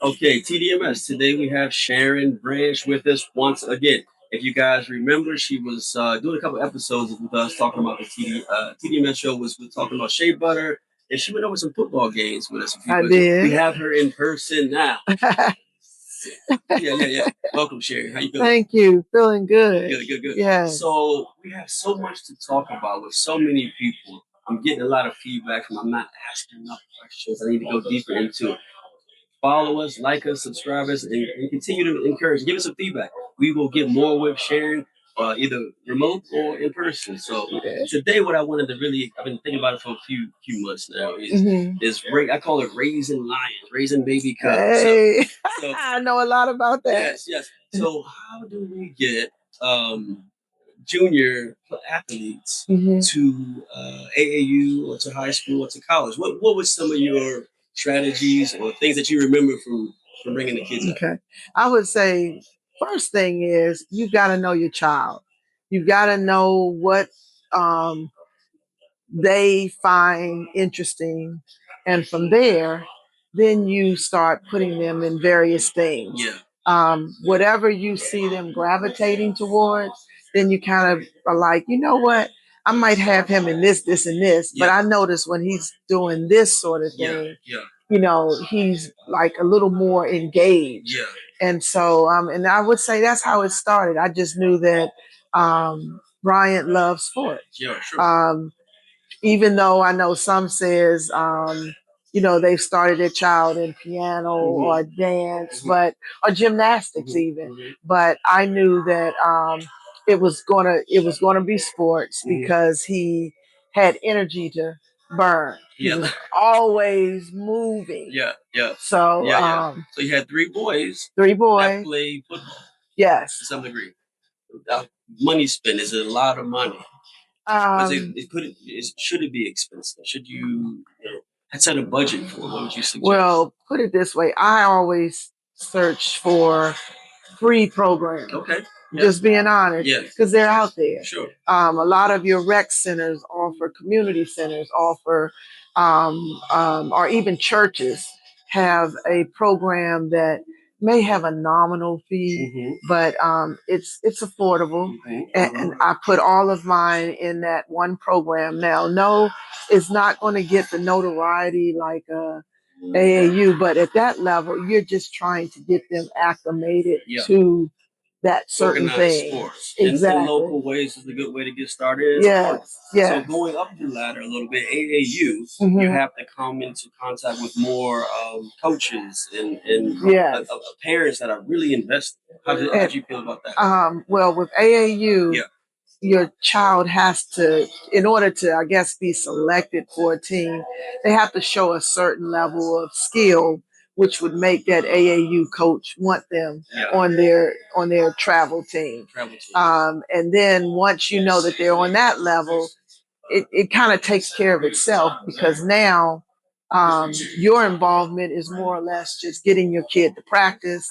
Okay, TDMS. Today we have Sharon Branch with us once again. If you guys remember, she was doing a couple episodes with us talking about the TDMS show. Was talking about shea butter, and she went over some football games with us. I We did. have her in person now. Yeah. Welcome, Sharon. How you feeling? Thank you. Feeling good. Good. Yes. So we have so much to talk about with so many people. I'm getting a lot of feedback from I'm not asking enough questions. I need to go deeper into it. Follow us, like us, subscribe us, and continue to encourage. Give us some feedback. We will get more with Sharon, either remote or in person. So today, what I wanted to really, I've been thinking about it for a few months now. I call it raising lions, raising baby cubs. Hey, So I know a lot about that. yes. So how do we get junior athletes to AAU or to high school or to college? What was some of your strategies or things that you remember from bringing the kids up? Okay. I would say first thing is you got to know your child. You got to know what um, they find interesting. And from there, then you start putting them in various things. Yeah. Whatever you see them gravitating towards, then you kind of are like, you know what? I might have him in this, and this, but I notice when he's doing this sort of thing, he's like a little more engaged. Yeah. And so, and I would say that's how it started. I just knew that Bryant loves sports. Yeah, sure. Even though I know some says, they've started their child in piano or dance, but or gymnastics even. But I knew that it was gonna be sports because he had energy to burn. He was always moving. Yeah. So So you had three boys that boys. played football Yes. to some degree. Money spent, is it a lot of money? Should it be expensive? Should you set a budget for it? What would you suggest? Well, put it this way. I always search for free programs. Okay. Just being honest. Yeah. Because they're out there. Sure. A lot of your rec centers offer, community centers offer, or even churches have a program that may have a nominal fee, but it's affordable. And I put all of mine in that one program. Now, no, it's not going to get the notoriety like AAU, but at that level, you're just trying to get them acclimated to that certain Organized thing. sports. Exactly. In local ways is a good way to get started. Yes. So going up the ladder a little bit, AAU, you have to come into contact with more coaches and parents that are really invested. How do you feel about that? Well, with AAU, your child has to, in order to, I guess, be selected for a team, they have to show a certain level of skill, which would make that AAU coach want them on their travel team. And then once you know that they're on that level, it kind of takes care of itself because now your involvement is more or less just getting your kid to practice.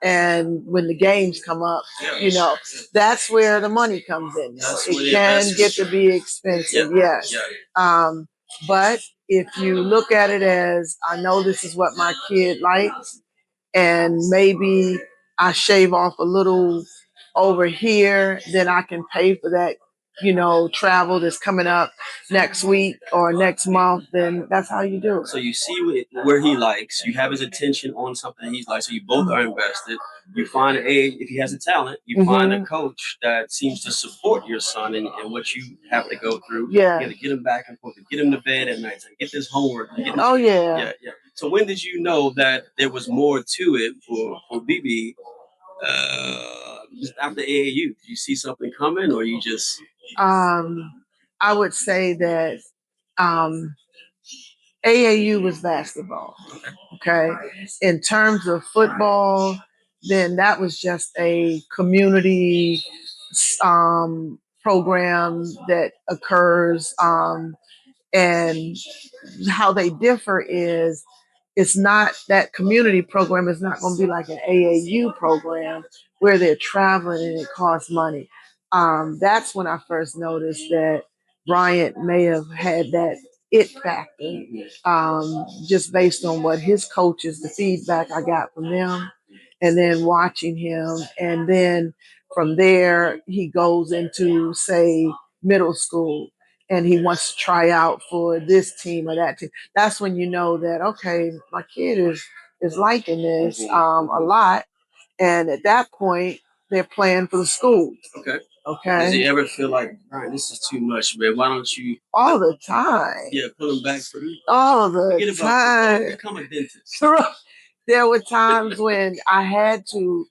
And when the games come up, that's where the money comes in. It can get to be expensive, yes. But if you look at it as, I know this is what my kid likes, and maybe I shave off a little over here, then I can pay for that, travel that's coming up next week or next month, then that's how you do it. So you see where he likes, you have his attention on something he's like, so you both are invested. You find if he has a talent, you find a coach that seems to support your son and what you have to go through. Yeah. You got to get him back and forth, to get him to bed at night, to get this homework. Yeah. So when did you know that there was more to it for BB after AAU? Did you see something coming, or you just? I would say that AAU was basketball. Okay. In terms of football, then that was just a community program that occurs. And how they differ is it's not that community program is not going to be like an AAU program where they're traveling and it costs money. That's when I first noticed that Bryant may have had that it factor, just based on what his coaches, the feedback I got from them, and then watching him. And then from there, he goes into, say, middle school and he wants to try out for this team or that team. That's when you know that, okay, my kid is liking this a lot. And at that point, they're playing for the school. Okay. Okay. Does he ever feel like, all right, this is too much, man? Why don't you? All the time. Yeah, pull him back for me. All the Forget time. About become a dentist. There were times when I had to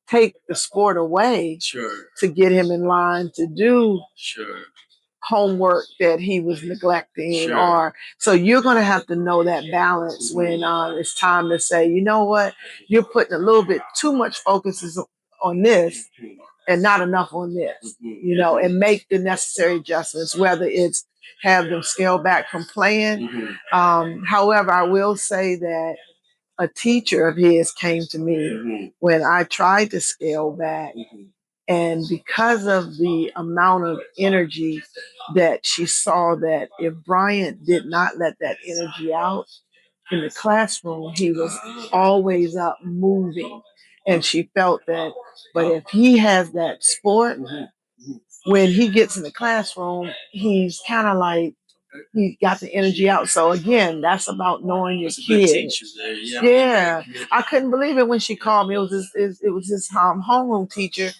take the sport away to get him in line to do homework that he was neglecting. Or so you're going to have to know that balance when it's time to say, you know what, you're putting a little bit too much focus on this and not enough on this, and make the necessary adjustments, whether it's have them scale back from playing. However, I will say that a teacher of his came to me when I tried to scale back. And because of the amount of energy that she saw, that if Bryant did not let that energy out in the classroom, he was always up moving. And she felt that, but if he has that sport, when he gets in the classroom, he's kind of like, he got the energy out. So again, that's about knowing your kid. Yeah, I couldn't believe it when she called me. It was his homeroom teacher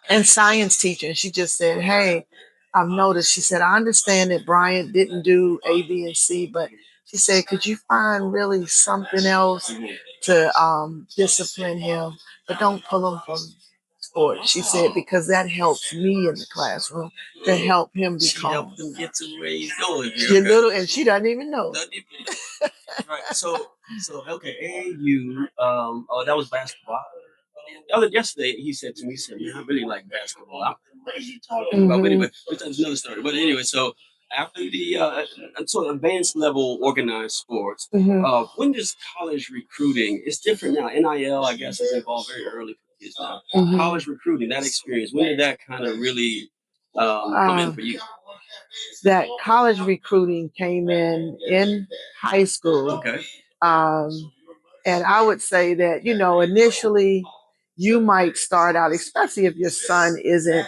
and science teacher. And she just said, "Hey, I've noticed." She said, "I understand that Bryant didn't do A, B, and C, but," she said, "could you find really something else to discipline him, but don't pull him from sport." She said, "because that helps me in the classroom to help him be calm." Help him get to where he's going. Your little, and she doesn't even know. Right. So okay, AAU. Oh, that was basketball. Yesterday, he said to me, he said, "Man, I really like basketball." What is he talking about? But anyway, that's another story. But anyway, so after the sort of advanced level organized sports, when does college recruiting? It's different now. NIL, I guess, is involved very early for kids now. College recruiting, that experience, when did that kind of really come in for you? That college recruiting came in high school. Okay. Um, and I would say that, initially you might start out, especially if your son isn't,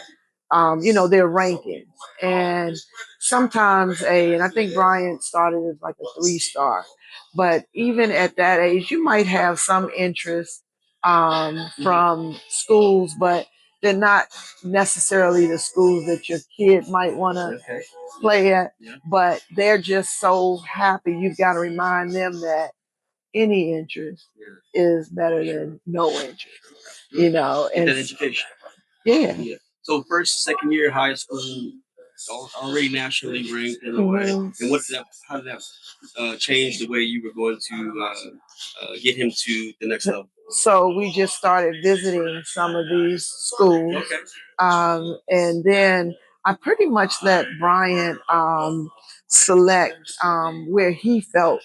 their rankings. And sometimes and I think Brian started as like a 3-star. But even at that age, you might have some interest from schools, but they're not necessarily the schools that your kid might want to play at. But they're just so happy. You've got to remind them that any interest is better than no interest, and that education. Yeah. So first, second year high school, already nationally ranked in a way. And how did that change the way you were going to get him to the next level? So we just started visiting some of these schools. Okay. And then I pretty much let Brian select where he felt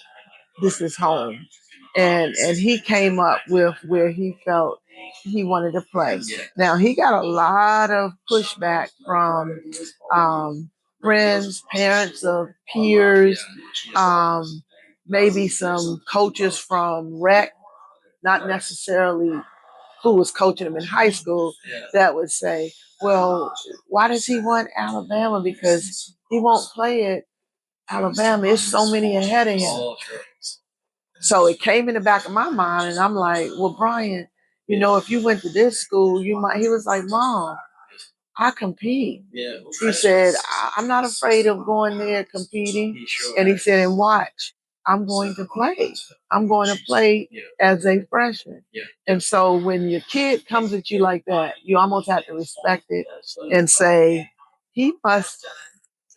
this is home. And he came up with where he felt he wanted to play. Now he got a lot of pushback from friends, parents of peers, maybe some coaches from rec, not necessarily who was coaching him in high school, that would say, well, why does he want Alabama? Because he won't play at Alabama. There's so many ahead of him. So it came in the back of my mind, and I'm like, well, Brian, if you went to this school, you might. He was like, Mom, I compete. He said, I'm not afraid of going there competing. And he said, and watch, I'm going to play. I'm going to play as a freshman. And so when your kid comes at you like that, you almost have to respect it and say, he must.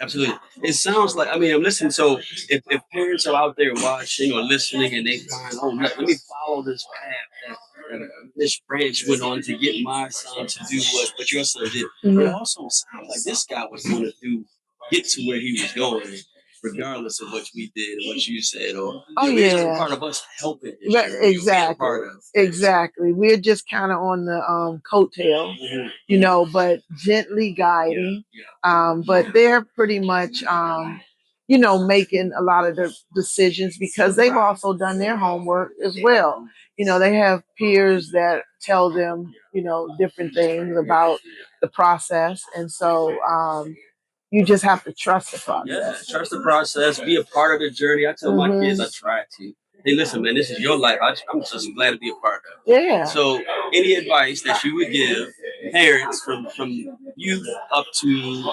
Absolutely. It sounds like, I mean, I'm listening. So if parents are out there watching or listening and they find, oh, let me follow this path that this branch went on to get my son to do what your son did. It also sounds like this guy was going to get to where he was going, regardless of what we did or what you said. Or it's just a part of us helping. Exactly. Exactly. We're just kind of on the coattail, but gently guiding. But they're pretty much making a lot of the decisions because they've also done their homework as well. They have peers that tell them, different things about the process. And so you just have to trust the process. Yeah, trust the process, be a part of the journey. I tell my kids, I try to. Hey, listen, man, this is your life. I'm just glad to be a part of it. Yeah. So, any advice that you would give parents from youth up to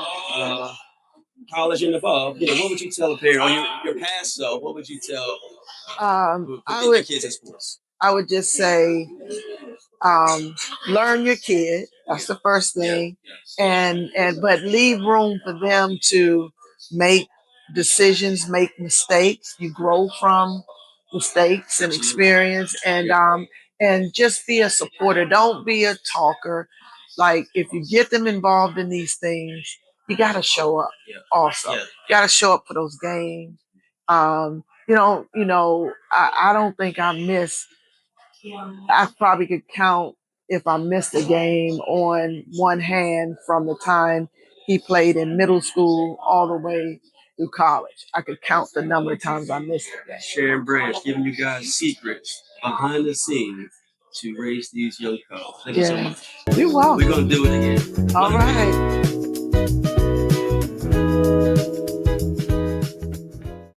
college and above, what would you tell a parent or your past self? What would you tell your kids in sports? I would just say, learn your kid. That's the first thing, and but leave room for them to make decisions, make mistakes. You grow from mistakes and experience, and just be a supporter. Don't be a talker. Like if you get them involved in these things, you got to show up. Also, you got to show up for those games. I don't think I probably could count if I missed a game on one hand from the time he played in middle school all the way through college. I could count the number of times I missed it. Sharon Branch giving you guys secrets behind the scenes to raise these young cubs. Thank you so much. You're welcome. We're going to do it again. All right.